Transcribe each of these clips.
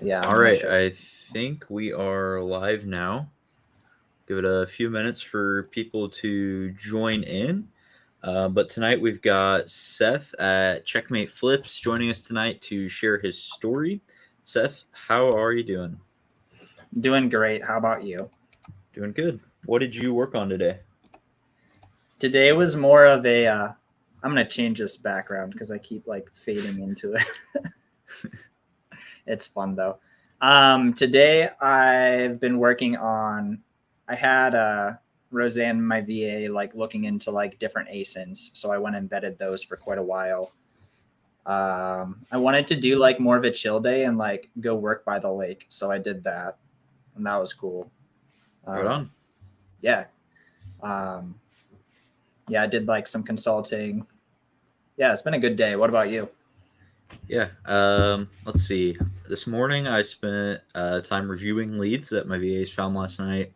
Yeah, All I'm gonna right, show. I think we are live now. Give it a few minutes for people to join in. But tonight we've got Seth at Checkmate Flips joining us tonight to share his story. Seth, how are you doing? Doing great. How about you? Doing good. What did you work on today? Today was more of a. I'm gonna change this background because I keep like fading into it. It's fun though. Today I've been working on. I had Roseanne, my VA, like looking into like different ASINs, so I went and vetted those for quite a while. I wanted to do like more of a chill day and like go work by the lake, so I did that, and that was cool. Right Uh, on. yeah. Um, yeah, I did like some consulting. Yeah, it's been a good day. What about you? Yeah. Let's see. This morning I spent time reviewing leads that my VAs found last night.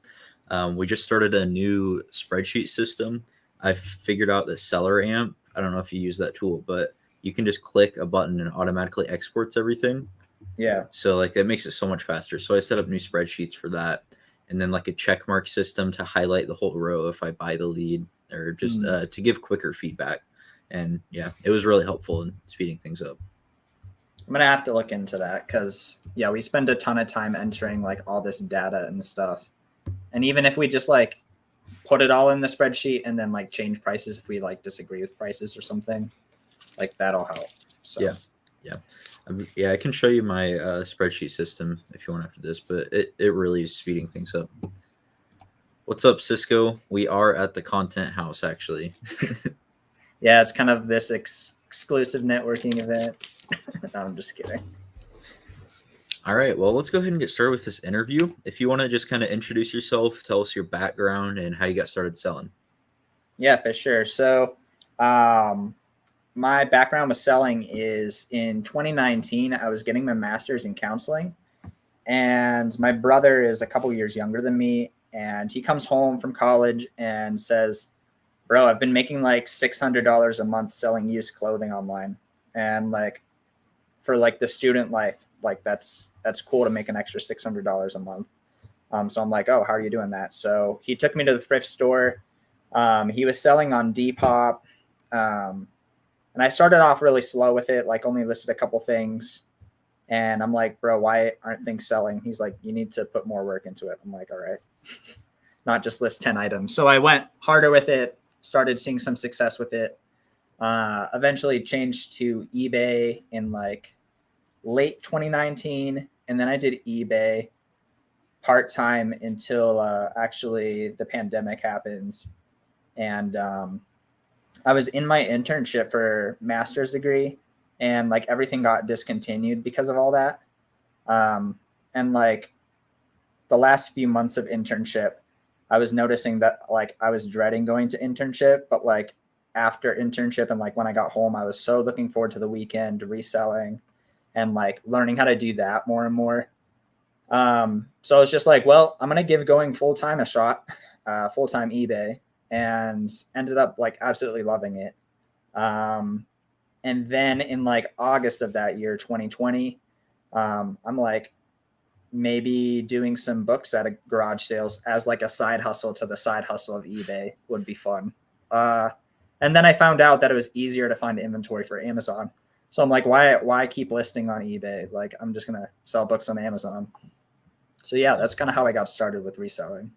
We just started a new spreadsheet system. I figured out the Seller Amp. I don't know if you use that tool, but you can just click a button and it automatically exports everything. Yeah. So like that makes it so much faster. So I set up new spreadsheets for that, and then like a check mark system to highlight the whole row if I buy the lead, or just Mm. to give quicker feedback. And yeah, it was really helpful in speeding things up. I'm gonna have to look into that because yeah, we spend a ton of time entering like all this data and stuff. And even if we just like put it all in the spreadsheet and then like change prices if we like disagree with prices or something, like that'll help. Yeah, So yeah, yeah. I can show you my spreadsheet system if you want after this, but it really is speeding things up. What's up, Cisco? We are at the Content House actually. yeah, it's kind of this exclusive networking event. No, I'm just kidding. All right, well, let's go ahead and get started with this interview. If you want to just kind of introduce yourself, tell us your background and how you got started selling. Yeah, for sure. So, um, my background with selling is in 2019. I was getting my master's in counseling, and my brother is a couple years younger than me, and he comes home from college and says, "Bro, I've been making like $600 a month selling used clothing online, and like for like the student life, like that's cool to make an extra $600 a month." So I'm like, "Oh, how are you doing that?" So he took me to the thrift store. He was selling on Depop. Um, and I started off really slow with it, like only listed a couple things. And I'm like, bro, why aren't things selling? He's like, you need to put more work into it. I'm like, all right, not just list 10 items. So I went harder with it, started seeing some success with it. Eventually changed to eBay in like late 2019. And then I did eBay part time until actually the pandemic happened. And I was in my internship for master's degree, and like everything got discontinued because of all that. Um, and like the last few months of internship, I was noticing that like I was dreading going to internship, but like after internship and like when I got home, I was so looking forward to the weekend reselling and like learning how to do that more and more. So I was just like, well, I'm gonna give going full time a shot, full time eBay, and ended up like absolutely loving it. Um, and then in like August of that year, 2020, I'm like maybe doing some books at a garage sales as like a side hustle to the side hustle of eBay would be fun. Uh, and then I found out that it was easier to find inventory for Amazon. So I'm like, why keep listing on eBay? Like I'm just gonna sell books on Amazon. So yeah, that's kind of how I got started with reselling.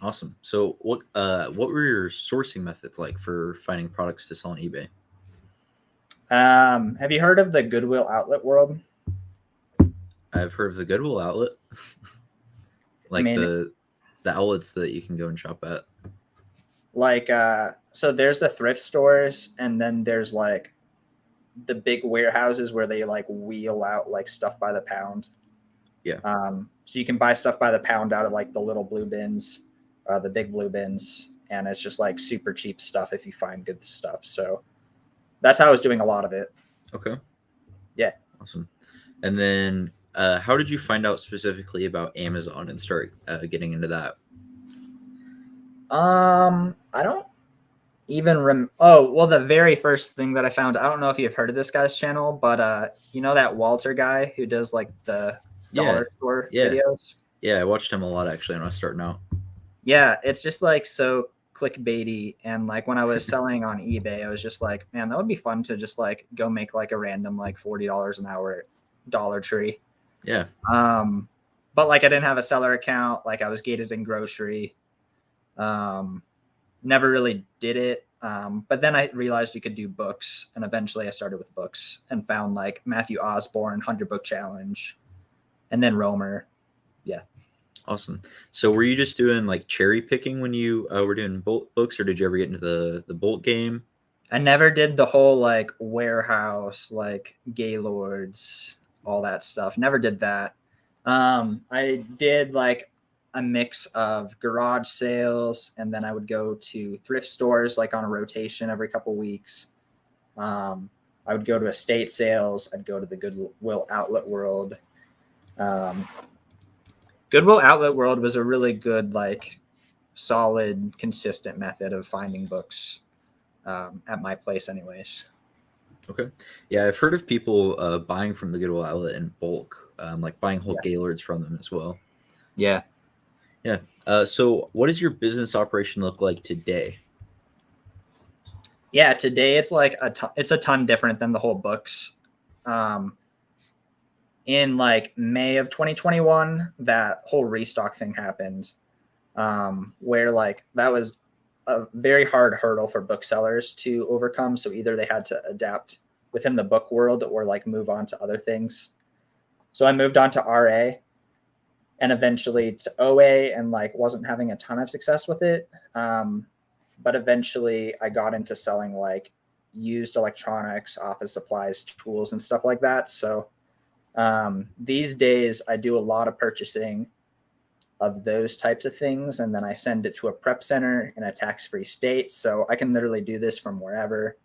Awesome. So what were your sourcing methods like for finding products to sell on eBay? Have you heard of the Goodwill Outlet World? I've heard of the Goodwill outlet, I like mean, the outlets that you can go and shop at. like so there's the thrift stores, and then there's like the big warehouses where they like wheel out like stuff by the pound. Yeah. So you can buy stuff by the pound out of like the little blue bins, the big blue bins, and it's just like super cheap stuff if you find good stuff. So that's how I was doing a lot of it. Okay. Yeah. Awesome. And then how did you find out specifically about Amazon and start getting into that? I don't even oh, well, the very first thing that I found, I don't know if you've heard of this guy's channel, but you know that Walter guy who does like Yeah, dollar store yeah, videos. yeah. I watched him a lot actually when I was starting out. Yeah, it's just like so clickbaity. And like when I was selling on eBay, I was just like, man, that would be fun to just like go make like a random like $40 an hour Dollar Tree. Yeah. But like I didn't have a seller account. Like I was gated in grocery. Um, Never really did it. But then I realized you could do books, and eventually I started with books and found like Matthew Osborne 100 Book Challenge, and then Romer. Yeah. Awesome. So were you just doing like cherry picking when you were doing bolt books, or did you ever get into the bolt game? I never did the whole like warehouse, like Gaylords, all that stuff. Never did that. I did like a mix of garage sales, and then I would go to thrift stores like on a rotation every couple weeks. I would go to estate sales. I'd go to the Goodwill Outlet World. Um, Goodwill Outlet World was a really good, like, solid, consistent method of finding books at my place, anyways. Okay. Yeah, I've heard of people buying from the Goodwill outlet in bulk, like buying whole Yeah. Gaylords from them as well. Yeah. Yeah. So what does your business operation look like today? Yeah. Today it's like it's a ton different than the whole books. In like May of 2021, that whole restock thing happened, where like that was a very hard hurdle for booksellers to overcome. So either they had to adapt within the book world or like move on to other things. So I moved on to RA and eventually to OA, and like wasn't having a ton of success with it. But eventually I got into selling like used electronics, office supplies, tools, and stuff like that. So these days I do a lot of purchasing of those types of things, and then I send it to a prep center in a tax-free state, so I can literally do this from wherever.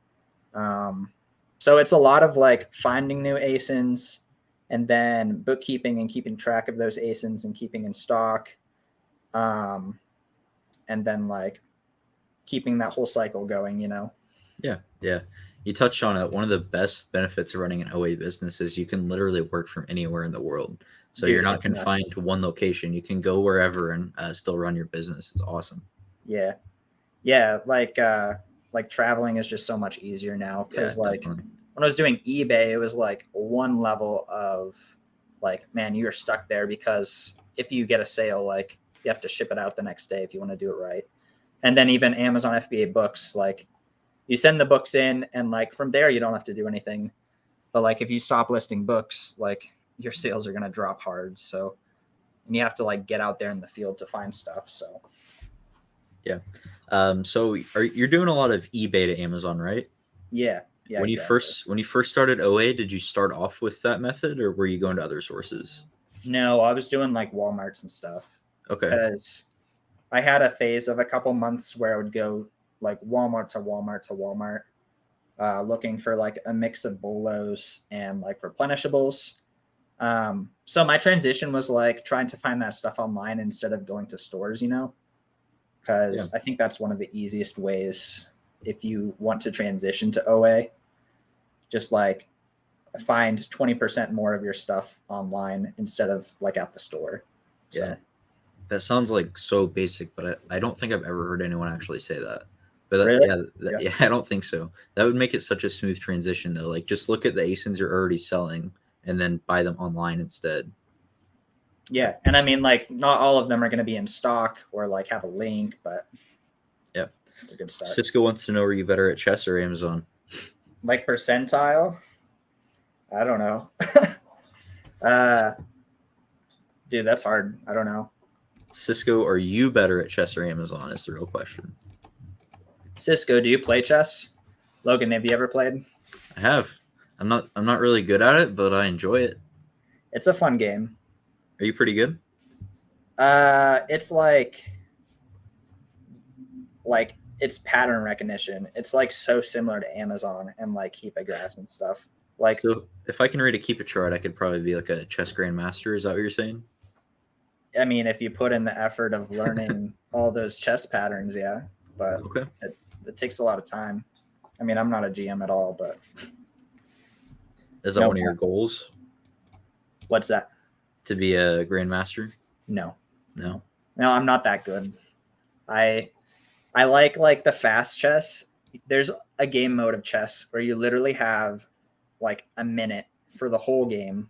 So it's a lot of like finding new ASINs, and then bookkeeping and keeping track of those ASINs and keeping in stock, and then like keeping that whole cycle going, you know. Yeah, yeah. You touched on it. One of the best benefits of running an OA business is you can literally work from anywhere in the world. So you're Dude, not it's confined nuts. to one location. You can go wherever and still run your business. It's awesome. Yeah. Like traveling is just so much easier now, Yeah, because like definitely. when I was doing eBay, it was like one level of like, man, you're stuck there because if you get a sale, like you have to ship it out the next day if you want to do it right. And then even Amazon FBA books, like you send the books in, and like from there you don't have to do anything. But like if you stop listing books, like your sales are gonna drop hard. So and you have to like get out there in the field to find stuff. So Yeah. So you're doing a lot of eBay to Amazon, right? yeah, When you exactly. first started OA, did you start off with that method, or were you going to other sources? No, I was doing like Walmarts and stuff Okay. because I had a phase of a couple months where I would go like Walmart to Walmart to Walmart, looking for like a mix of bolos and like replenishables. So my transition was like trying to find that stuff online instead of going to stores, you know, Yeah. because I think that's one of the easiest ways if you want to transition to OA. Just like find 20% more of your stuff online instead of like at the store. Yeah. So That sounds like so basic, but I don't think I've ever heard anyone actually say that. But really, yeah. yeah, I don't think so. That would make it such a smooth transition, though. Like, just look at the ASINs you're already selling and then buy them online instead. Yeah, and I mean, like, not all of them are going to be in stock or like have a link, but Yeah. it's a good start. Cisco wants to know, are you better at chess or Amazon? Like percentile, I don't know. uh, Dude, that's hard. I don't know. Cisco, are you better at chess or Amazon? Is the real question. Cisco, do you play chess? Logan, have you ever played? I have. I'm not really good at it, but I enjoy it. It's a fun game. Are you pretty good? It's like it's pattern recognition. It's like so similar to Amazon and like Keepa graphs and stuff. Like, So if I can read a keep it chart, I could probably be like a chess grandmaster. Is that what you're saying? I mean, if you put in the effort of learning all those chess patterns, yeah, but Okay. it takes a lot of time. I mean, I'm not a GM at all, but Is that no. one of your goals? What's that? to be a grandmaster? No, No. I'm not that good. I like the fast chess. There's a game mode of chess where you literally have like a minute for the whole game.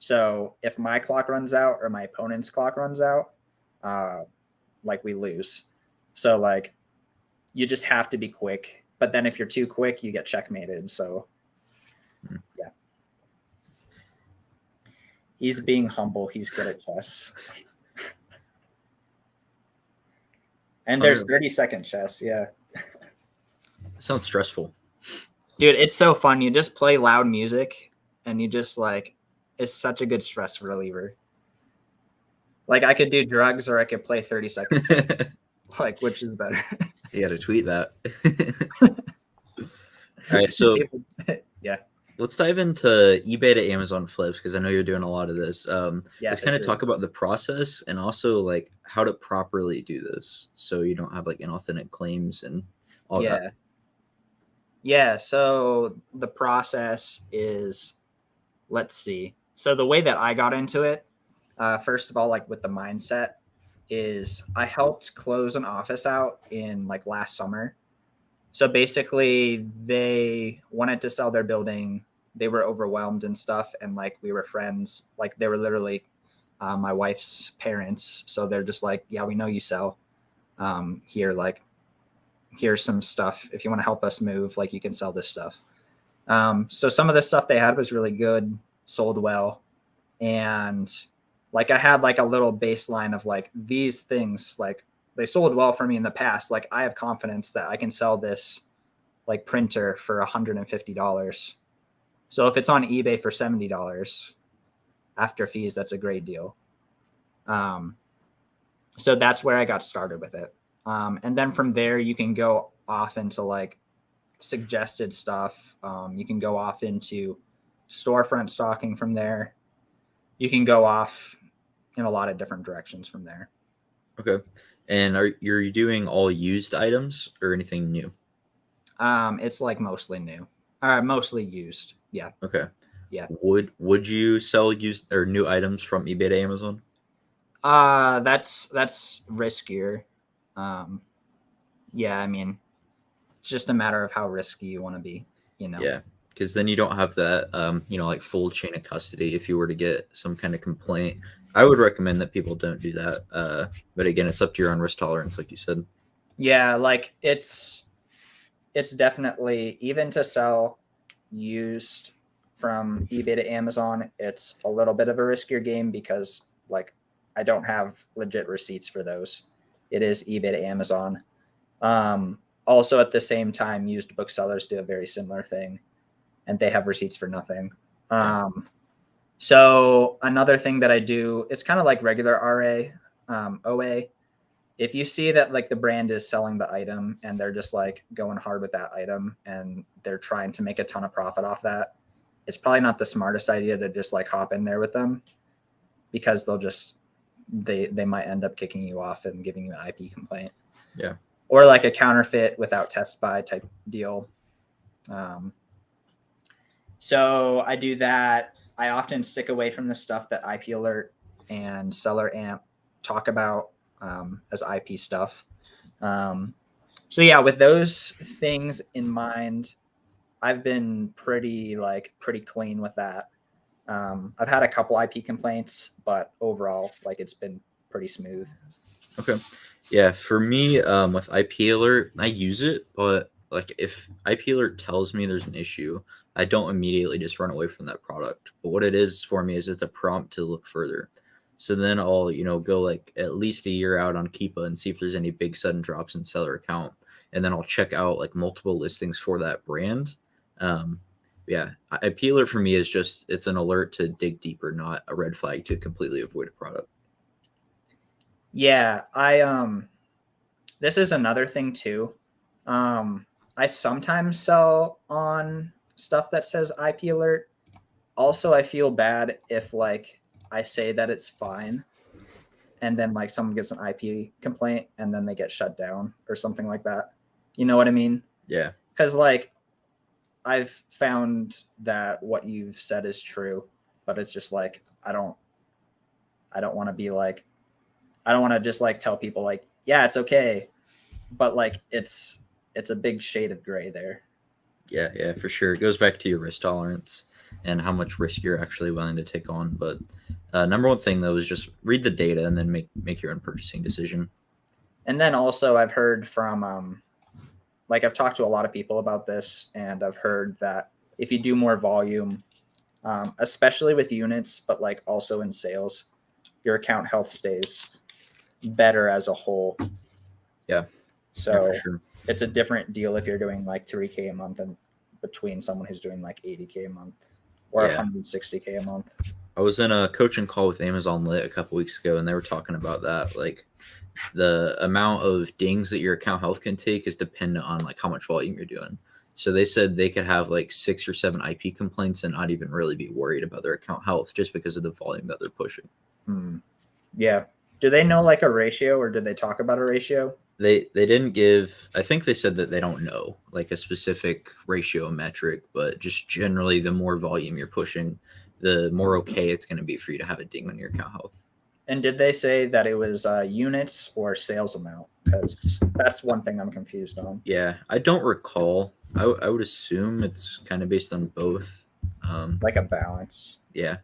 So if my clock runs out or my opponent's clock runs out, like we lose. So like you just have to be quick. But then if you're too quick, you get checkmated. So yeah. He's being humble. He's good at chess. And there's 30-second chess. Yeah. Sounds stressful. Dude, it's so fun. You just play loud music and you just like, it's such a good stress reliever. Like I could do drugs or I could play 30 seconds. Like, which is better? You got to tweet that. All right. So yeah. Let's dive into eBay to Amazon flips because I know you're doing a lot of this. Let's kind of talk about the process and also like how to properly do this so you don't have like inauthentic claims and all that. Yeah. So the process is, let's see. So the way that I got into it, first of all, like with the mindset, is I helped close an office out in like last summer. So basically, they wanted to sell their building. They were overwhelmed and stuff, and like we were friends. Like they were literally my wife's parents. So they're just like, yeah, we know you sell. Here, like, here's some stuff. If you want to help us move, like, you can sell this stuff. So some of the stuff they had was really good, sold well, and like I had like a little baseline of like these things, like they sold well for me in the past. Like I have confidence that I can sell this like printer for $150. So if it's on eBay for $70 after fees, that's a great deal. So that's where I got started with it. And then from there, you can go off into like suggested stuff. You can go off into storefront stocking from there. You can go off in a lot of different directions from there. Okay. And are you doing all used items or anything new? It's like mostly new, mostly used. Yeah. Okay. Yeah. Would you sell used or new items from eBay to Amazon? That's riskier. Yeah, I mean, it's just a matter of how risky you want to be, you know. Yeah, because then you don't have that, like full chain of custody if you were to get some kind of complaint. I would recommend that people don't do that. But again, it's up to your own risk tolerance, like you said. Yeah, like it's definitely, even to sell used from eBay to Amazon, it's a little bit of a riskier game because like I don't have legit receipts for those. It is eBay to Amazon. Also at the same time, used booksellers do a very similar thing and they have receipts for nothing. So another thing that I do, it's kind of like regular RA, OA. If you see that like the brand is selling the item and they're just like going hard with that item and they're trying to make a ton of profit off that, it's probably not the smartest idea to just like hop in there with them because they'll just, they might end up kicking you off and giving you an IP complaint. Yeah. Or like a counterfeit without test buy type deal. So I do that. I often stick away from the stuff that IP Alert and Seller Amp talk about as IP stuff. So yeah, with those things in mind, I've been pretty clean with that. I've had a couple IP complaints, but overall, like it's been pretty smooth. Okay. Yeah, for me, with IP Alert, I use it, but like if IP Alert tells me there's an issue, I don't immediately just run away from that product. But what it is for me is it's a prompt to look further. So then I'll, go like at least a year out on Keepa and see if there's any big sudden drops in seller account. And then I'll check out like multiple listings for that brand. Yeah, IP Alert for me is just, it's an alert to dig deeper, not a red flag to completely avoid a product. Yeah, this is another thing too. I sometimes sell on stuff that says IP Alert. Also, I feel bad if like I say that it's fine and then like someone gets an IP complaint and then they get shut down or something like that. You know what I mean? Yeah. Because like I've found that what you've said is true, but it's just like I don't I don't want to be like, I don't want to just like tell people like, yeah, it's okay, but like it's a big shade of gray there. Yeah, for sure. It goes back to your risk tolerance and how much risk you're actually willing to take on. But number one thing though is just read the data and then make your own purchasing decision. And then also I've heard from like I've talked to a lot of people about this, and I've heard that if you do more volume, especially with units, but like also in sales, your account health stays better as a whole. Yeah, So for sure. it's a different deal if you're doing like 3K a month and between someone who's doing like 80K a month or 160K a month. I was in a coaching call with Amazon Lit a couple weeks ago, and they were talking about that. Like the amount of dings that your account health can take is dependent on like how much volume you're doing. So they said they could have like 6 or 7 IP complaints and not even really be worried about their account health just because of the volume that they're pushing. Yeah. Do they know like a ratio, or did they talk about a ratio? They didn't give. I think they said that they don't know like a specific ratio metric, but just generally, the more volume you're pushing, the more okay it's going to be for you to have a ding on your account health. And did they say that it was units or sales amount? Because that's one thing I'm confused on. Yeah, I don't recall. I would assume it's kind of based on both. Like a balance. Yeah.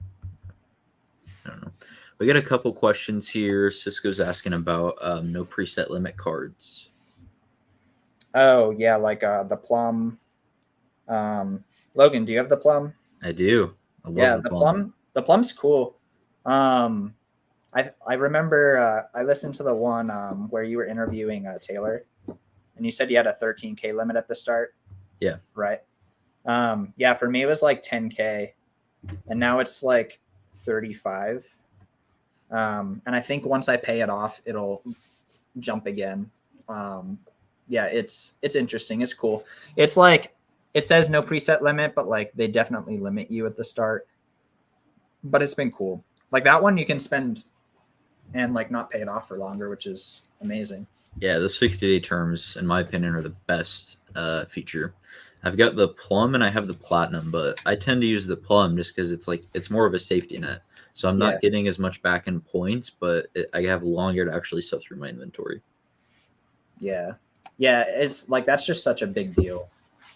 I don't know. We got a couple questions here. Cisco's asking about no preset limit cards. Oh, yeah, like the plum. Logan, do you have the plum? I do. I love the plum. The plum's cool. I remember I listened to the one where you were interviewing Taylor, and you said you had a 13K limit at the start. Yeah. Right. Yeah, for me it was like 10K, and now it's like 35. And I think once I pay it off, it'll jump again. Yeah, it's interesting. It's cool. It's like it says no preset limit, but like they definitely limit you at the start. But it's been cool. Like that one you can spend and like not pay it off for longer, which is amazing. Yeah, the 60-day terms, in my opinion, are the best feature. I've got the plum and I have the platinum, but I tend to use the plum just because it's more of a safety net. So I'm not getting as much back in points, but I have longer to actually sell through my inventory. Yeah, it's like that's just such a big deal,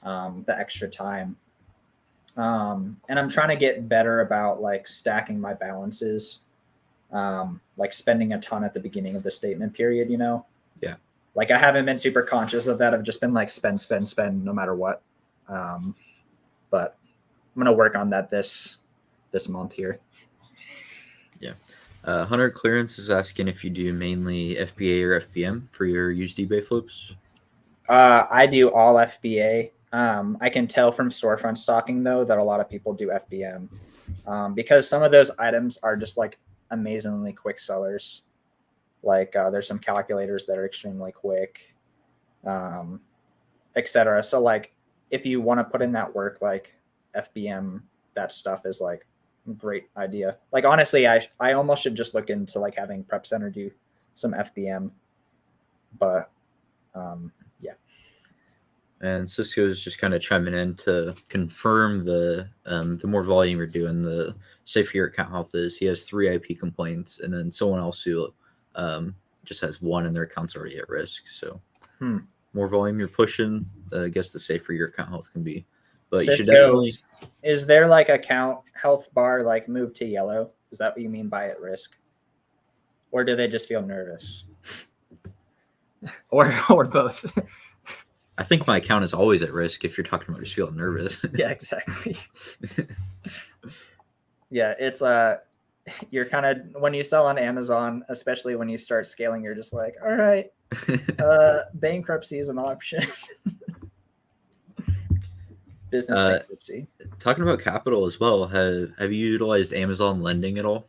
the extra time. And I'm trying to get better about like stacking my balances, like spending a ton at the beginning of the statement period, Yeah. Like I haven't been super conscious of that. I've just been like spend no matter what. But I'm gonna work on that this month here. Yeah. Hunter Clearance is asking if you do mainly FBA or FBM for your used eBay flips. I do all FBA. I can tell from storefront stocking though that a lot of people do FBM, because some of those items are just like amazingly quick sellers. Like there's some calculators that are extremely quick, etc. So like if you want to put in that work, like FBM, that stuff is like a great idea. Like honestly, I almost should just look into like having Prep Center do some FBM, but yeah. And Cisco's just kind of chiming in to confirm the more volume you're doing, the safer your account health is. He has 3 IP complaints, and then someone else who just has 1 and their account's already at risk. So more volume you're pushing, I guess the safer your account health can be. But Cisco, you should definitely. Is there like account health bar like move to yellow? Is that what you mean by at risk? Or do they just feel nervous? or both? I think my account is always at risk if you're talking about just feeling nervous. Yeah, exactly. Yeah, it's you're kind of, when you sell on Amazon, especially when you start scaling, you're just like, all right, bankruptcy is an option. Business bankruptcy. Talking about capital as well, have you utilized Amazon lending at all?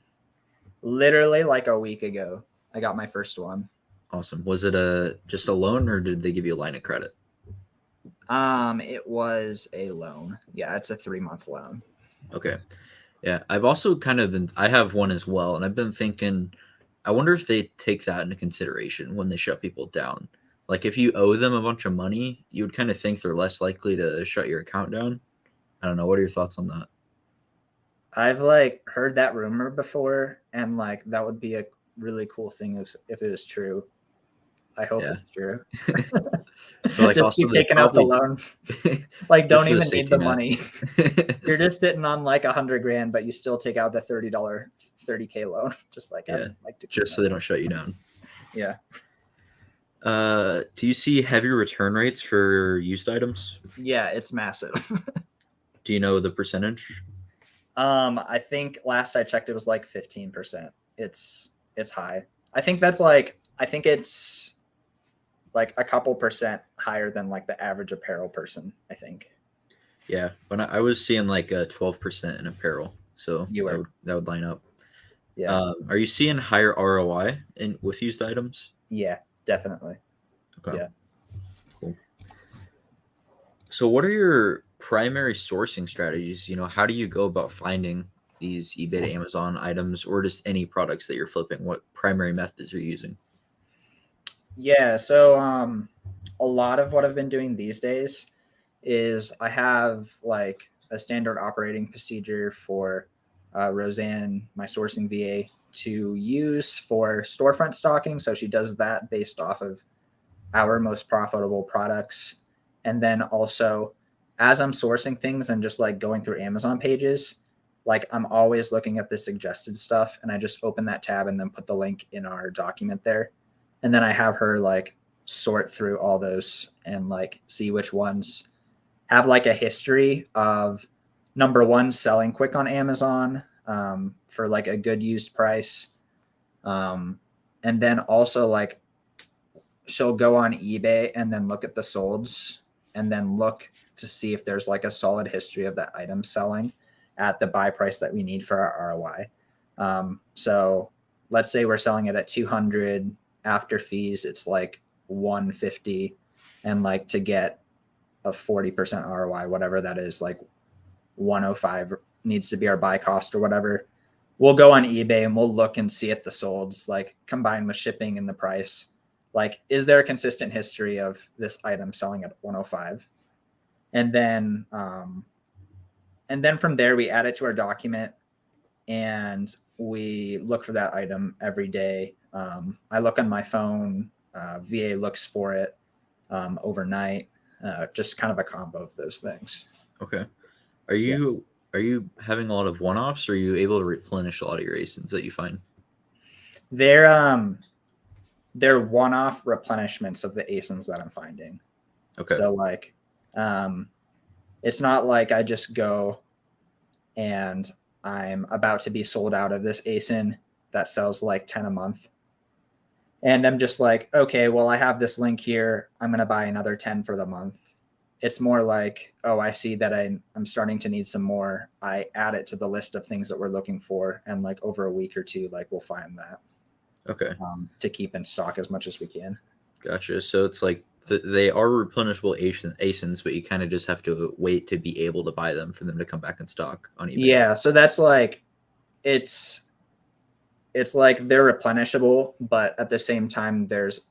Literally like a week ago, I got my first one. Awesome. Was it just a loan, or did they give you a line of credit? It was a loan. Yeah, it's a 3-month loan. Okay. Yeah, I've also I have one as well, and I've been thinking, I wonder if they take that into consideration when they shut people down. Like if you owe them a bunch of money, you would kind of think they're less likely to shut your account down. I don't know. What are your thoughts on that? I've like heard that rumor before, and like that would be a really cool thing if it was true. I hope Yeah. it's true. But like Just also keep they taking out the probably loan. Like, just don't for the even need safety the net. money. You're just sitting on like $100,000, but you still take out the $30, 30K loan. Just like, Yeah. I'd like to keep Just so they don't shut you down. Yeah. Do you see heavy return rates for used items? Yeah, it's massive. Do you know the percentage? I think last I checked, it was like 15%. It's high. I think it's like a couple percent higher than like the average apparel person, I think. Yeah, when I was seeing like a 12% in apparel, so You were. that would line up. Yeah. Are you seeing higher ROI with used items? Yeah, definitely. Okay, Yeah. cool. So, what are your primary sourcing strategies? How do you go about finding these eBay to Amazon items, or just any products that you're flipping? What primary methods are you using? Yeah, so a lot of what I've been doing these days is I have like a standard operating procedure for Roseanne, my sourcing VA, to use for storefront stocking. So she does that based off of our most profitable products. And then also, as I'm sourcing things and just like going through Amazon pages, like I'm always looking at the suggested stuff and I just open that tab and then put the link in our document there. And then I have her like sort through all those and like see which ones have like a history of number one, selling quick on Amazon for like a good used price. And then also like she'll go on eBay and then look at the solds and then look to see if there's like a solid history of that item selling at the buy price that we need for our ROI. So let's say we're selling it at 200 after fees, it's like 150, and like to get a 40% ROI, whatever that is, like 105 needs to be our buy cost or whatever. We'll go on eBay and we'll look and see at the solds, like combined with shipping and the price. Like, is there a consistent history of this item selling at 105? And then from there we add it to our document and we look for that item every day. I look on my phone. VA looks for it overnight. Just kind of a combo of those things. Okay. Are you having a lot of one-offs, or are you able to replenish a lot of your ASINs that you find? They're one-off replenishments of the ASINs that I'm finding. Okay. So like, it's not like I just go and I'm about to be sold out of this ASIN that sells like 10 a month. And I'm just like, okay, well, I have this link here. I'm going to buy another 10 for the month. It's more like, oh, I see that I'm starting to need some more. I add it to the list of things that we're looking for. And like over a week or two, like we'll find that. Okay. To keep in stock as much as we can. Gotcha. So it's like they are replenishable ASINs, but you kind of just have to wait to be able to buy them for them to come back in stock on eBay. Yeah. So that's like, it's like they're replenishable, but at the same time, there's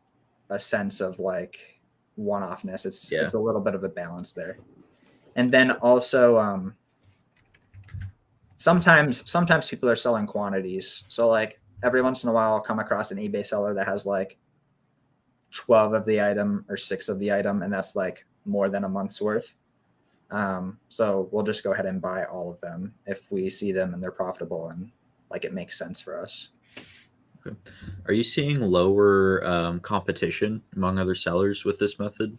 a sense of like one-offness. It's a little bit of a balance there. And then also, sometimes people are selling quantities. So like every once in a while, I'll come across an eBay seller that has like 12 of the item or 6 of the item, and that's like more than a month's worth. So we'll just go ahead and buy all of them if we see them and they're profitable and like it makes sense for us. Okay. Are you seeing lower competition among other sellers with this method?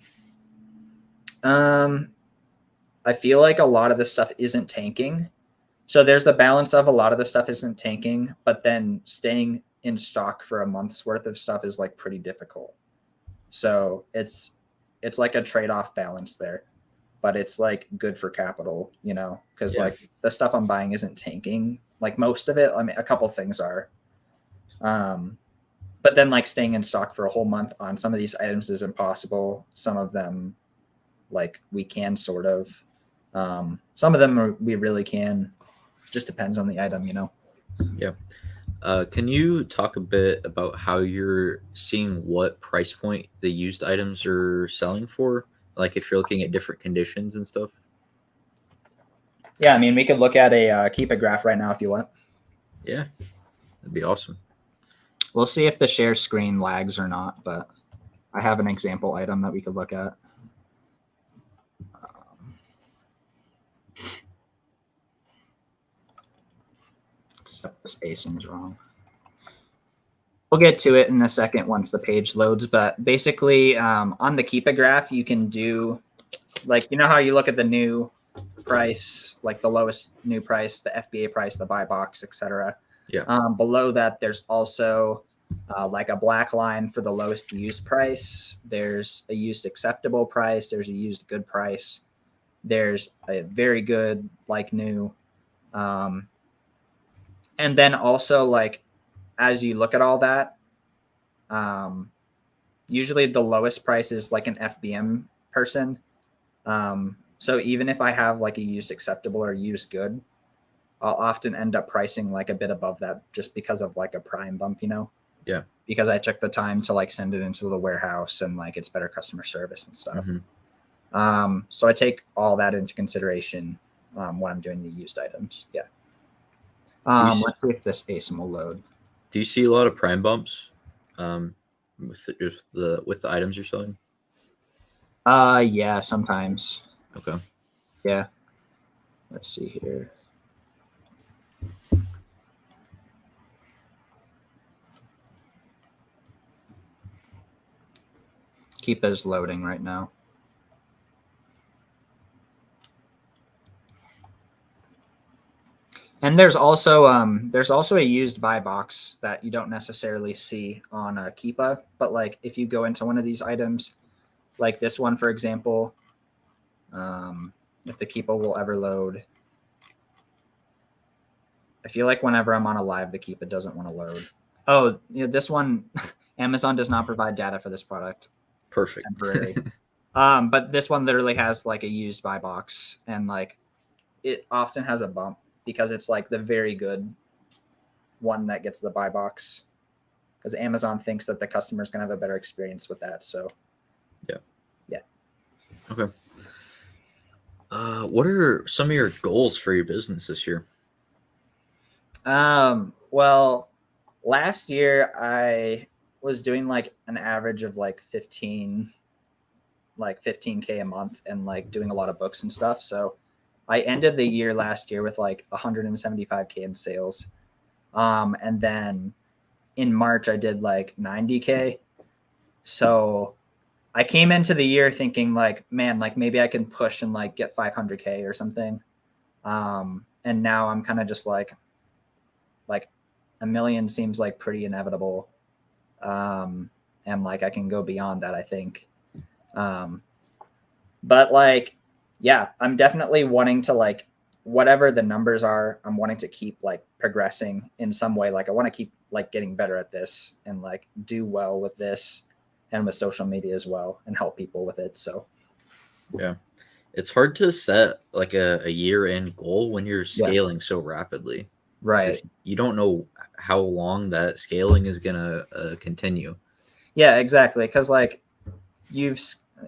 I feel like a lot of this stuff isn't tanking. So there's the balance of a lot of the stuff isn't tanking, but then staying in stock for a month's worth of stuff is like pretty difficult. So it's like a trade-off balance there, but it's like good for capital, because like the stuff I'm buying isn't tanking. Like most of it, I mean, a couple things are. But then like staying in stock for a whole month on some of these items is impossible. Some of them, like we can sort of. Some of them we really can. Just depends on the item, Yeah. Can you talk a bit about how you're seeing what price point the used items are selling for? Like if you're looking at different conditions and stuff? Yeah, I mean, we could look at a keep a graph right now if you want. Yeah, that'd be awesome. We'll see if the share screen lags or not, but I have an example item that we could look at. Except the spacing's wrong. We'll get to it in a second once the page loads, but basically on the keep a graph, you can do like, you know how you look at the new price, like the lowest new price, the FBA price, the buy box, etc. Yeah. Below that, there's also like a black line for the lowest used price. There's a used acceptable price. There's a used good price. There's a very good, like new. And then also like, as you look at all that, usually the lowest price is like an FBM person. So even if I have like a used acceptable or used good, I'll often end up pricing like a bit above that just because of like a prime bump, you know? Yeah. Because I took the time to like send it into the warehouse and like it's better customer service and stuff. So I take all that into consideration when I'm doing the used items. Yeah. Let's see if this ASIN will load. Do you see a lot of prime bumps with the items you're selling? Yeah, sometimes. Okay. Yeah. Let's see here. Keep as loading right now. And there's also a used buy box that you don't necessarily see on Keepa, but like if you go into one of these items, like this one for example, if the Keepa will ever load, I feel like whenever I'm on a live, the Keepa doesn't want to load. Oh, yeah, this one, Amazon does not provide data for this product. Perfect. It's temporary. But this one literally has like a used buy box, and like it often has a bump because it's like the very good one that gets the buy box, because Amazon thinks that the customer's gonna have a better experience with that. So yeah. Okay. What are some of your goals for your business this year? Well, last year I was doing like an average of like 15K a month and like doing a lot of books and stuff. So I ended the year last year with like 175K in sales. And then in March I did like 90K. So I came into the year thinking like, man, like maybe I can push and like get 500K or something. And now I'm kind of just like a million seems like pretty inevitable. And like I can go beyond that, I think. But like, yeah, I'm definitely wanting to like, whatever the numbers are, I'm wanting to keep like progressing in some way. Like I want to keep like getting better at this and like do well with this and with social media as well and help people with it. So Yeah. It's hard to set like a year-end goal when you're scaling so rapidly. right. Because you don't know how long that scaling is gonna continue. Yeah, exactly. Because like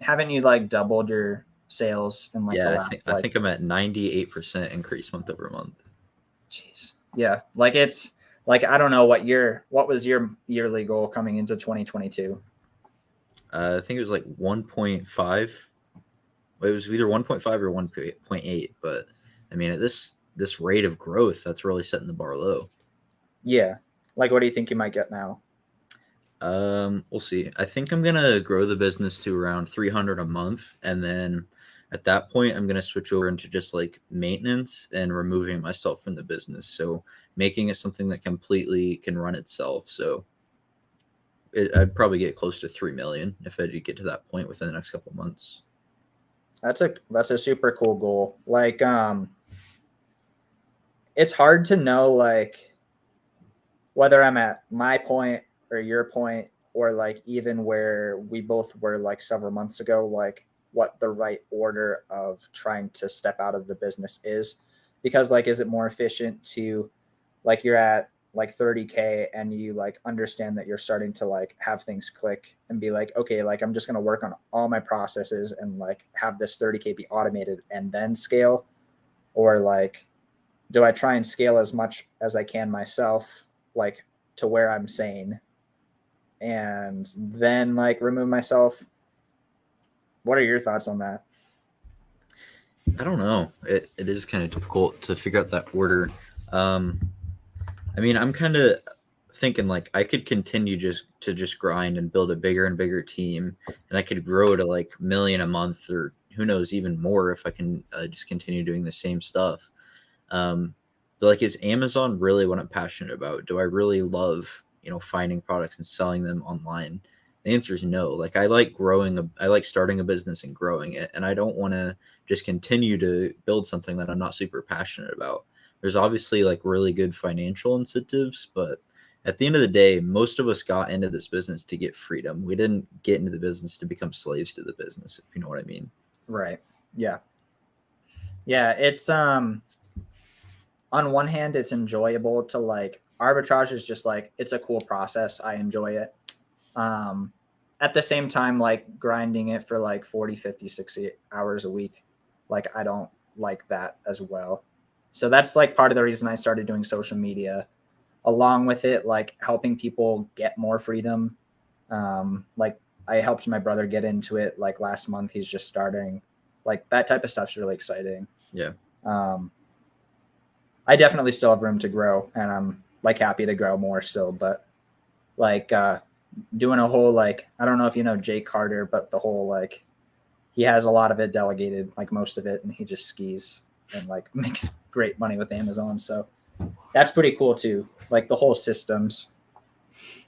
haven't you like doubled your sales in like the Yeah, last I like, think I'm at 98% increase month over month. jeez. Yeah, like it's like I don't know what was your yearly goal coming into 2022? I think it was like 1.5. It was either 1.5 or 1.8, but I mean, at this rate of growth, that's really setting the bar low. Yeah. Like what do you think you might get now? We'll see. I think I'm gonna grow the business to around 300 a month, and then at that point, I'm gonna switch over into just like maintenance and removing myself from the business. So making it something that completely can run itself. So I'd probably get close to 3 million if I did get to that point within the next couple of months. That's a super cool goal. Like it's hard to know like whether I'm at my point or your point or like even where we both were like several months ago, like what the right order of trying to step out of the business is. Because like is it more efficient to like you're at like 30K and you like understand that you're starting to like have things click and be like, okay, like I'm just going to work on all my processes and like have this 30K be automated and then scale? or like do I try and scale as much as I can myself, like to where I'm sane, and then like remove myself? What are your thoughts on that? I don't know. It is kind of difficult to figure out that order. Um, I mean, I'm kind of thinking like I could continue just grind and build a bigger and bigger team, and I could grow to like million a month or who knows even more if I can just continue doing the same stuff. But like, is Amazon really what I'm passionate about? Do I really love finding products and selling them online? The answer is no. Like I like I like starting a business and growing it, and I don't want to just continue to build something that I'm not super passionate about. There's obviously like really good financial incentives, but at the end of the day, most of us got into this business to get freedom. We didn't get into the business to become slaves to the business, if you know what I mean. Right. Yeah. Yeah. It's on one hand, it's enjoyable to like arbitrage is just like it's a cool process. I enjoy it. Um, at the same time, like grinding it for like 40, 50, 60 hours a week, like I don't like that as well. So that's like part of the reason I started doing social media, along with it, like helping people get more freedom. Like I helped my brother get into it like last month. He's just starting. Like that type of stuff's really exciting. Yeah. Um, I definitely still have room to grow, and I'm like happy to grow more still. But like doing a whole like I don't know if you know Jake Carter, but the whole like he has a lot of it delegated, like most of it, and he just skis and like makes great money with Amazon. So that's pretty cool too. Like the whole systems.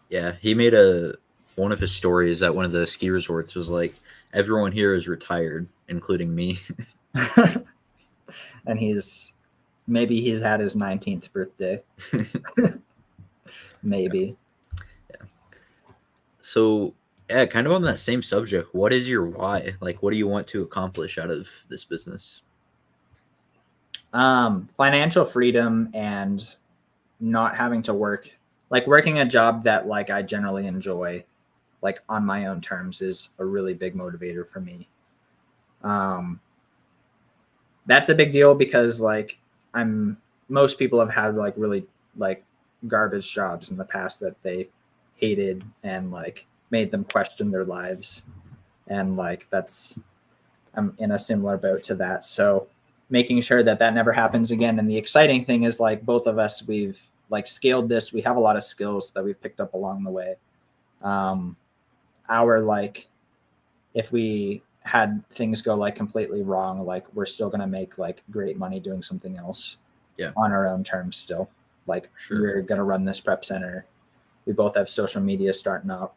Yeah, he made one of his stories at one of the ski resorts was like everyone here is retired, including me. And he's had his 19th birthday. Maybe. Yeah. So, yeah, kind of on that same subject, what is your why? Like, what do you want to accomplish out of this business? Financial freedom and not having to work, like working a job that like I generally enjoy, like on my own terms, is a really big motivator for me. Um, that's a big deal because like I'm most people have had like really like garbage jobs in the past that they hated and like made them question their lives, and like that's I'm in a similar boat to that. So making sure that that never happens again. And the exciting thing is like both of us, we've like scaled this. We have a lot of skills that we've picked up along the way. Um, our like, if we had things go like completely wrong, like we're still gonna make like great money doing something else Yeah, on our own terms still. Like sure. you're gonna run this prep center. We both have social media starting up.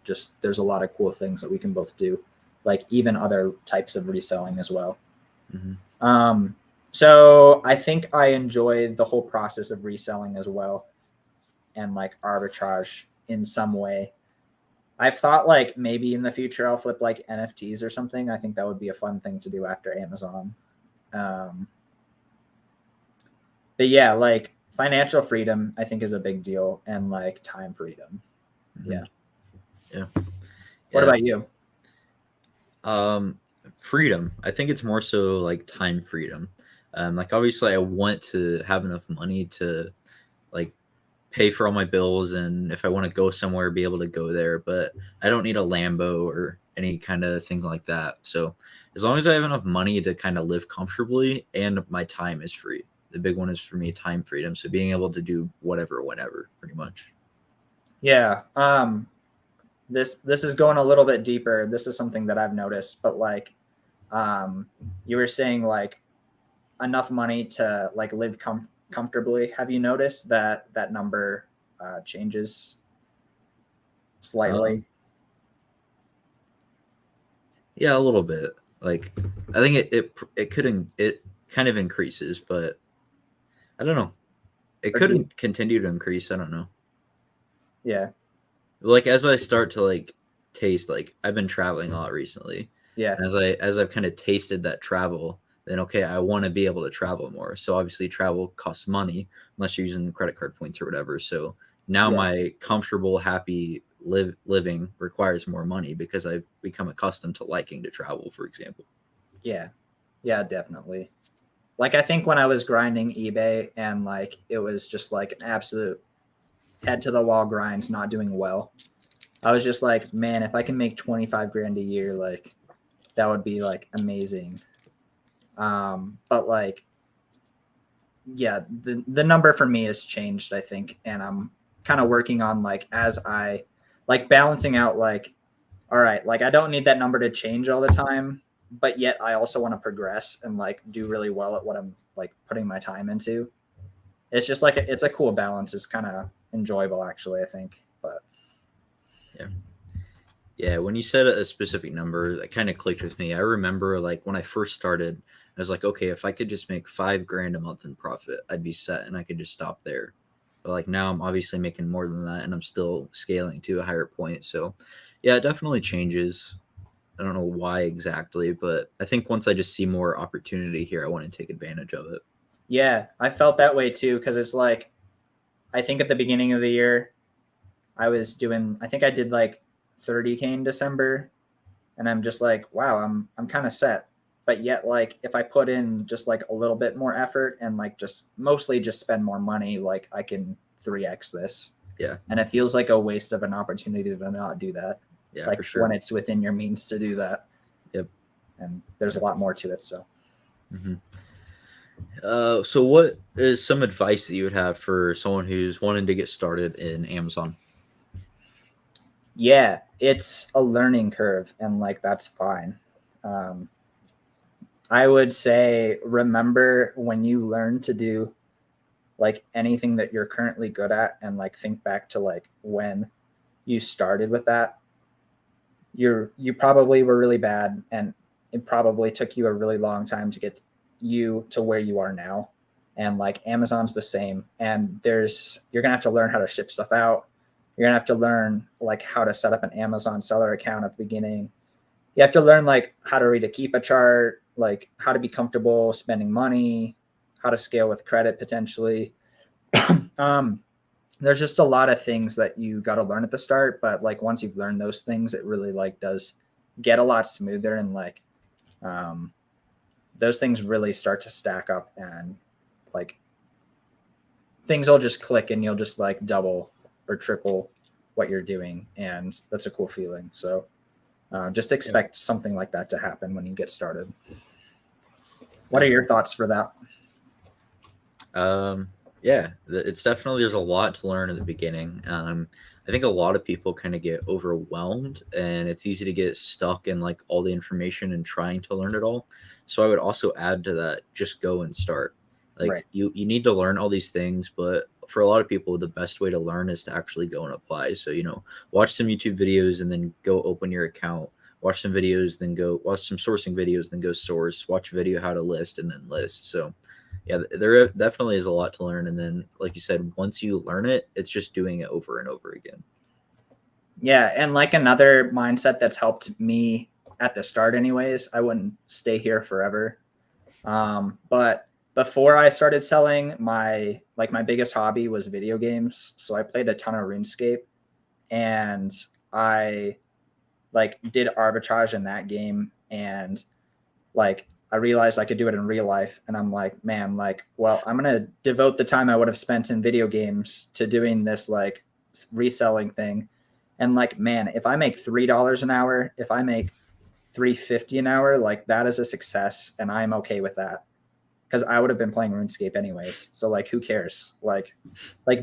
Just there's a lot of cool things that we can both do, like even other types of reselling as well. Mm-hmm. So I think I enjoy the whole process of reselling as well, and like arbitrage in some way. I've thought like maybe in the future I'll flip like NFTs or something. I think that would be a fun thing to do after Amazon. Um, but yeah, like financial freedom, I think is a big deal, and like time freedom. Mm-hmm. Yeah. Yeah. What Yeah. about you? Um, Freedom. I think it's more so like time freedom. Like obviously I want to have enough money to like pay for all my bills, and if I want to go somewhere be able to go there, but I don't need a Lambo or any kind of thing like that. So as long as I have enough money to kind of live comfortably and my time is free. The big one is for me time freedom, so being able to do whatever whenever pretty much. Yeah. This is going a little bit deeper. This is something that I've noticed, but like you were saying like enough money to like live comfortably. Have you noticed that that number changes slightly? um yeah, a little bit. Like I think it couldn't it kind of increases, but I don't know. It Or do you? couldn't continue to increase. I don't know. Yeah, Like as I start to like taste, like I've been traveling a lot recently, yeah, and as I've kind of tasted that travel, then okay, I want to be able to travel more. So obviously travel costs money unless you're using credit card points or whatever. So now yeah, my comfortable, happy living requires more money because I've become accustomed to liking to travel, for example. yeah, yeah, definitely. like I think when I was grinding eBay and like it was just like an absolute head to the wall grind, not doing well. I was just like, man, if I can make 25 grand a year, like that would be like amazing. But like, yeah, the number for me has changed, I think, and I'm kind of working on like as I like balancing out like, all right, like I don't need that number to change all the time, but yet I also want to progress and like do really well at what I'm like putting my time into. It's just like it's a cool balance. It's kind of enjoyable, actually, I think. But Yeah. Yeah, when you said a specific number, that kind of clicked with me. I remember like when I first started, I was like, okay, if I could just make 5 grand a month in profit, I'd be set and I could just stop there. But like now I'm obviously making more than that and I'm still scaling to a higher point. So yeah, it definitely changes. I don't know why exactly, but I think once I just see more opportunity here, I want to take advantage of it. yeah, I felt that way too because it's like I think at the beginning of the year I was doing. I think I did like 30K in December, and I'm just like, wow, I'm kind of set. But yet, like, if I put in just like a little bit more effort and like just mostly just spend more money, like I can 3x this. Yeah. And it feels like a waste of an opportunity to not do that. Yeah, Like for sure. when it's within your means to do that. Yep. And there's a lot more to it. So Mm-hmm. So what is some advice that you would have for someone who's wanting to get started in Amazon? yeah, it's a learning curve, and like that's fine. Um, I would say remember when you learn to do like anything that you're currently good at and like think back to like when you started with that. You probably were really bad and it probably took you a really long time to get you to where you are now. And like Amazon's the same. And you're gonna have to learn how to ship stuff out. You're gonna have to learn like how to set up an Amazon seller account at the beginning. You have to learn like how to read a Keepa chart, like how to be comfortable spending money, how to scale with credit potentially. um, there's just a lot of things that you got to learn at the start, but like once you've learned those things, it really like does get a lot smoother, and like um, those things really start to stack up, and like things will just click, and you'll just like double or triple what you're doing, and that's a cool feeling. So just expect something like that to happen when you get started. What are your thoughts for that? Yeah, it's definitely there's a lot to learn in the beginning. I think a lot of people kind of get overwhelmed, and it's easy to get stuck in like all the information and trying to learn it all. So I would also add to that, just go and start. Right. Like you need to learn all these things, but for a lot of people, the best way to learn is to actually go and apply. So watch some YouTube videos and then go open your account. Watch some videos, then go watch some sourcing videos, then go source. Watch a video how to list, and then list. So yeah, there definitely is a lot to learn. And then, like you said, once you learn it, it's just doing it over and over again. Yeah, and like another mindset that's helped me at the start anyways, I wouldn't stay here forever. But before I started selling, my biggest hobby was video games. So I played a ton of RuneScape, and I like did arbitrage in that game, and like I realized I could do it in real life, and I'm like, man, like, well, I'm gonna devote the time I would have spent in video games to doing this like reselling thing. And like, man, if I make $3 an hour, if I make 350 an hour, like that is a success, and I'm okay with that because I would have been playing RuneScape anyways. So like, who cares? Like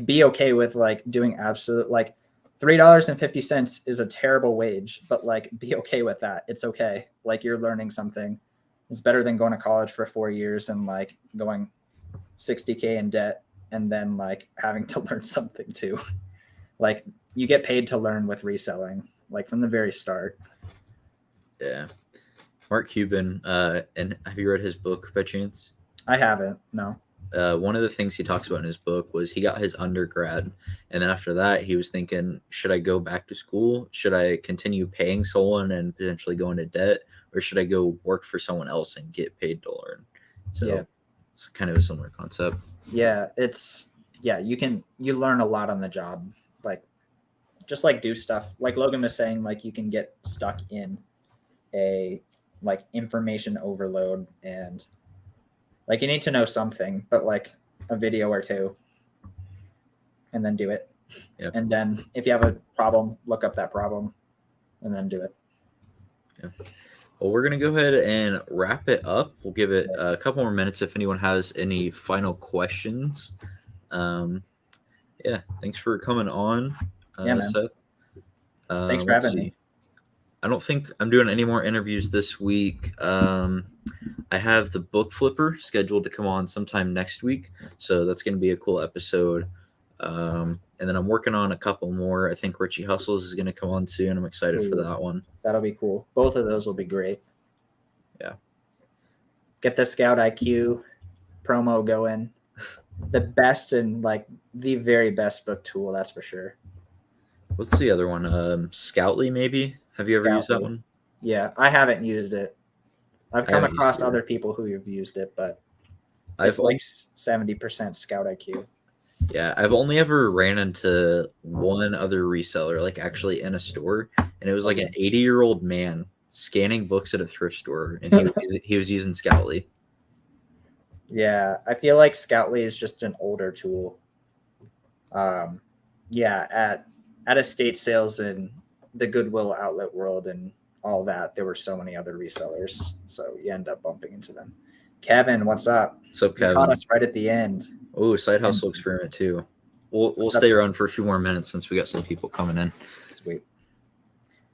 be okay with like doing absolute like $3.50 is a terrible wage, but like be okay with that. It's okay. Like you're learning something. It's better than going to college for 4 years and like going 60K in debt and then like having to learn something too. Like you get paid to learn with reselling, like from the very start. Yeah. Mark Cuban, and have you read his book by chance? I haven't. No. One of the things he talks about in his book was he got his undergrad, and then after that, he was thinking, should I go back to school? Should I continue paying someone and potentially go into debt, or should I go work for someone else and get paid to learn? Yeah. So it's kind of a similar concept. Yeah. You learn a lot on the job. Like just like do stuff. Like Logan was saying, like you can get stuck in a like information overload and Like you need to know something, but like a video or two, and then do it. Yep. And then if you have a problem, look up that problem, and then do it. Yeah. Well, we're going to go ahead and wrap it up. We'll give it a couple more minutes if anyone has any final questions. Yeah, thanks for coming on, Yeah, man. Seth. Thanks for Let's having see. me. I don't think I'm doing any more interviews this week. I have the book flipper scheduled to come on sometime next week, so that's going to be a cool episode. And then I'm working on a couple more. I think Richie Hustles is going to come on soon. I'm excited for that one. That'll be cool. Both of those will be great. Yeah. Get the Scout IQ promo going. The best and like the very best book tool, that's for sure. What's the other one? Scoutly, maybe? Have you ever used that one? Yeah, I haven't used it. I've come across other people who have used it, but it's like 70% Scout IQ. Yeah, I've only ever ran into one other reseller, like actually in a store, and it was like an 80-year-old man scanning books at a thrift store, and he was using Scoutly. Yeah, I feel like Scoutly is just an older tool. Yeah, at estate sales in the Goodwill outlet world and all that, there were so many other resellers, so you end up bumping into them. Kevin, what's up? What's up, Kevin? You caught us right at the end. Oh, side hustle experiment too. We'll stay around for a few more minutes since we got some people coming in. Sweet.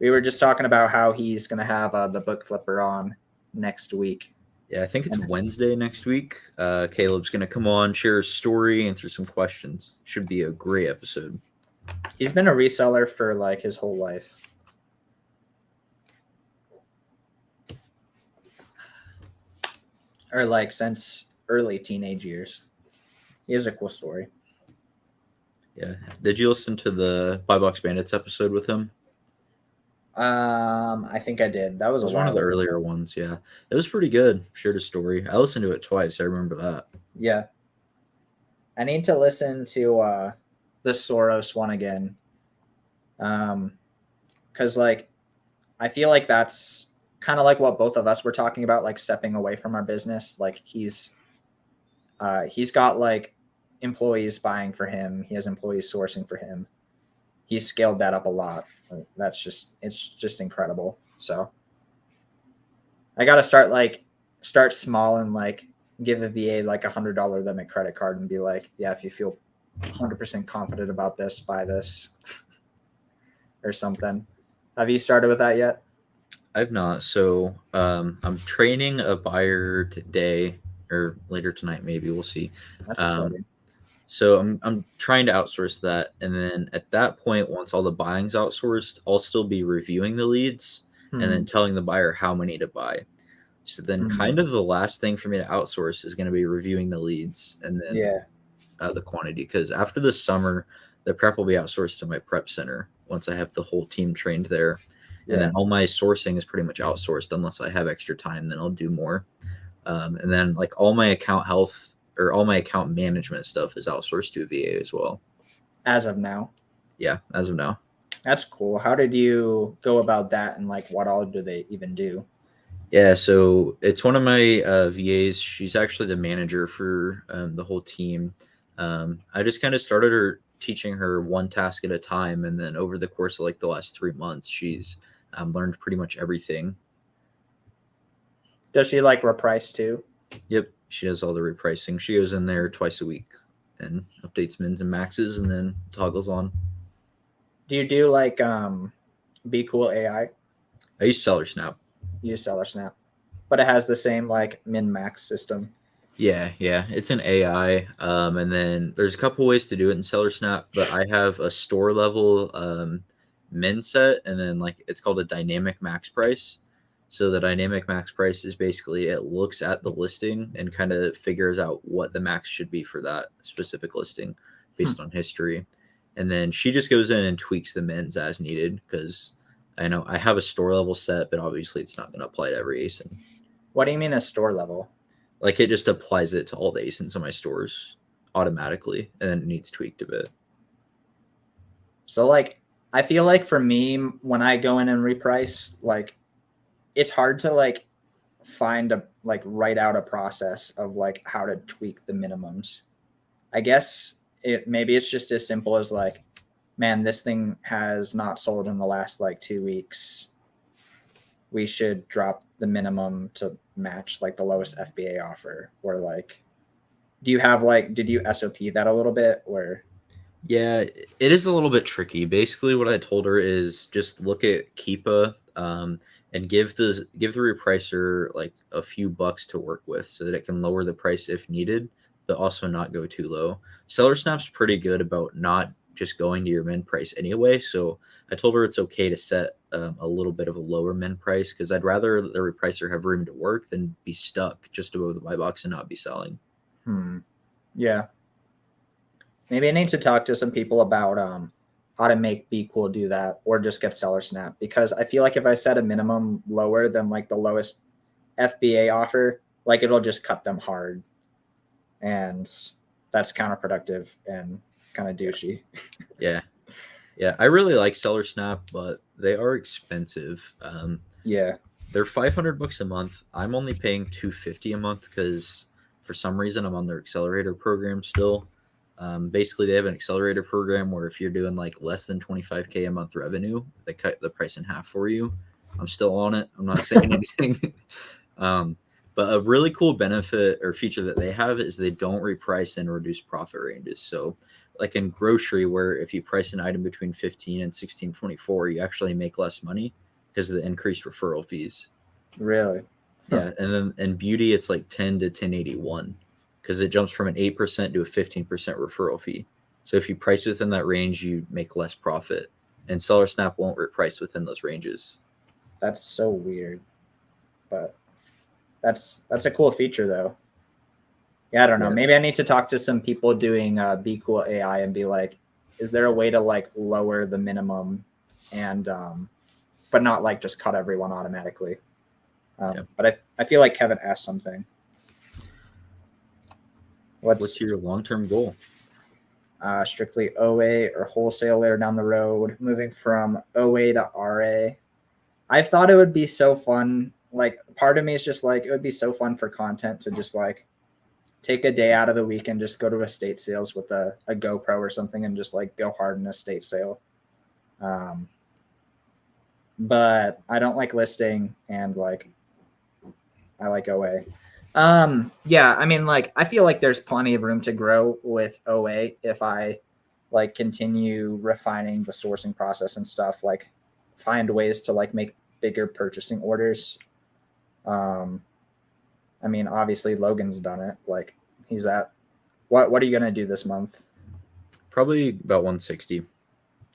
We were just talking about how he's going to have the book flipper on next week. Yeah, I think it's Wednesday next week. Caleb's going to come on, share his story, answer some questions. Should be a great episode. He's been a reseller for like his whole life. Or like since early teenage years. He has a cool story. Yeah. Did you listen to the Buy Box Bandits episode with him? I think I did. That was one of the earlier ones. Yeah, it was pretty good. Shared a story. I listened to it twice. I remember that. Yeah, I need to listen to the Soros one again. Because like, I feel like that's kind of like what both of us were talking about, like stepping away from our business. Like he's got like employees buying for him. He has employees sourcing for him. He's scaled that up a lot. It's just incredible. So I got to start small and like give a VA like $100 limit credit card and be like, yeah, if you feel 100% confident about this, buy this or something. Have you started with that yet? I've not. So I'm training a buyer today or later tonight. Maybe we'll see. That's exciting. So I'm trying to outsource that, and then at that point, once all the buying's outsourced, I'll still be reviewing the leads and then telling the buyer how many to buy. So then, kind of the last thing for me to outsource is going to be reviewing the leads and then the quantity. Because after the summer, the prep will be outsourced to my prep center once I have the whole team trained there, and then all my sourcing is pretty much outsourced unless I have extra time. Then I'll do more, and then like all my account health. Or all my account management stuff is outsourced to a VA as well. As of now? Yeah, as of now. That's cool. How did you go about that, and like what all do they even do? Yeah, so it's one of my VAs. She's actually the manager for the whole team. I just kind of started her teaching her one task at a time, and then over the course of like the last 3 months, she's learned pretty much everything. Does she like reprice too? Yep. She does all the repricing. She goes in there twice a week and updates mins and maxes and then toggles on. Do you do like Be Cool AI? I use SellerSnap. You use SellerSnap, but it has the same like min max system. Yeah. It's an AI, and then there's a couple ways to do it in SellerSnap, but I have a store level min set, and then like it's called a dynamic max price. So the dynamic max price is basically it looks at the listing and kind of figures out what the max should be for that specific listing based on history. And then she just goes in and tweaks the mins as needed because I know I have a store level set, but obviously it's not going to apply to every ASIN. What do you mean a store level? Like it just applies it to all the ASINs in my stores automatically, and then it needs tweaked a bit. So like I feel like for me, when I go in and reprice, like it's hard to like write out a process of like how to tweak the minimums. I guess maybe it's just as simple as like, man, this thing has not sold in the last like 2 weeks. We should drop the minimum to match like the lowest FBA offer. Or like, did you SOP that a little bit? Or Yeah, it is a little bit tricky. Basically, what I told her is just look at Keepa, and give the repricer like a few bucks to work with, so that it can lower the price if needed, but also not go too low. Seller Snap's pretty good about not just going to your min price anyway. So I told her it's okay to set a little bit of a lower min price, because I'd rather the repricer have room to work than be stuck just above the buy box and not be selling. Yeah. Maybe I need to talk to some people about how to make Be Cool do that, or just get Seller Snap, because I feel like if I set a minimum lower than like the lowest FBA offer, like it'll just cut them hard, and that's counterproductive and kind of douchey. Yeah. I really like Seller Snap, but they are expensive. Yeah. They're $500 a month. I'm only paying $250 a month because for some reason I'm on their accelerator program still. Basically, they have an accelerator program where if you're doing like less than 25K a month revenue, they cut the price in half for you. I'm still on it. I'm not saying anything. But a really cool benefit or feature that they have is they don't reprice and reduce profit ranges. So like in grocery, where if you price an item between 15 and 16.24, you actually make less money because of the increased referral fees. Really? Yeah. And then in beauty, it's like 10 to 1081 because it jumps from an 8% to a 15% referral fee. So if you price within that range, you make less profit. And Seller Snap won't reprice within those ranges. That's so weird. But that's a cool feature though. Yeah, I don't know. Yeah. Maybe I need to talk to some people doing Be Cool AI and be like, is there a way to like lower the minimum and but not like just cut everyone automatically? But I feel like Kevin asked something. What's your long-term goal? Strictly OA or wholesale later down the road, moving from OA to RA. I thought it would be so fun. Like part of me is just like, it would be so fun for content to just like take a day out of the week and just go to estate sales with a GoPro or something and just like go hard in a estate sale. But I don't like listing, and like I like OA. Yeah, I mean, like I feel like there's plenty of room to grow with OA if I like continue refining the sourcing process and stuff, like find ways to like make bigger purchasing orders. I mean, obviously Logan's done it. Like he's at what are you going to do this month? Probably about 160.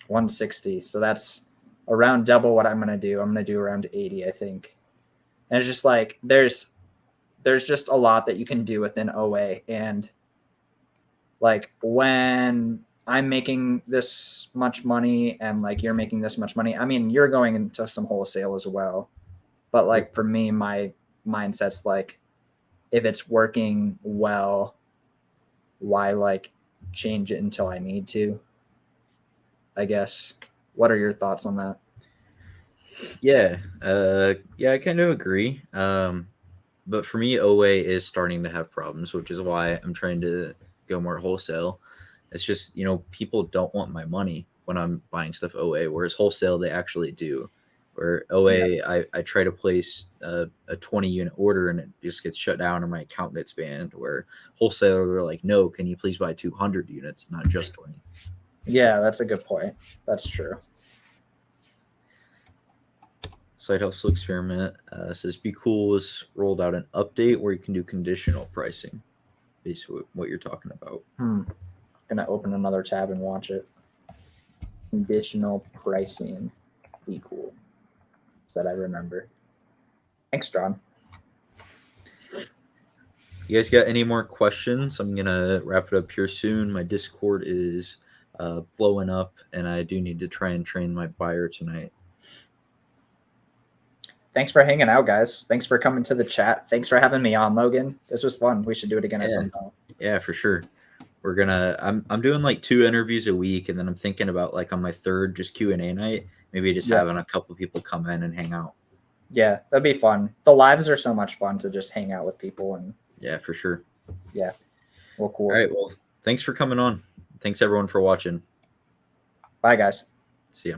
160. So that's around double what I'm going to do. I'm going to do around 80, I think. And it's just like, there's just a lot that you can do within OA. And like when I'm making this much money and like you're making this much money, I mean, you're going into some wholesale as well. But like for me, my mindset's like, if it's working well, why like change it until I need to? I guess. What are your thoughts on that? Yeah, I kind of agree. But for me, OA is starting to have problems, which is why I'm trying to go more wholesale. It's just, people don't want my money when I'm buying stuff OA, whereas wholesale, they actually do. Where OA, yeah. I try to place a 20 unit order and it just gets shut down or my account gets banned. Where wholesaler, they're like, no, can you please buy 200 units, not just 20? Yeah, that's a good point. That's true. Side Hustle Experiment says Be Cool has rolled out an update where you can do conditional pricing. Basically what you're talking about. I'm gonna open another tab and watch it. Conditional pricing. Be Cool. That I remember. Thanks, John. You guys got any more questions? I'm gonna wrap it up here soon. My Discord is blowing up, and I do need to try and train my buyer tonight. Thanks for hanging out, guys. Thanks for coming to the chat. Thanks for having me on, Logan. This was fun. We should do it again at some point. Yeah, for sure. We're gonna. I'm doing like 2 interviews a week, and then I'm thinking about like on my third just Q&A night, maybe just having a couple people come in and hang out. Yeah, that'd be fun. The lives are so much fun to just hang out with people and Yeah, for sure. yeah. Well, All cool. right. Well, thanks for coming on. Thanks everyone for watching. Bye, guys. See ya.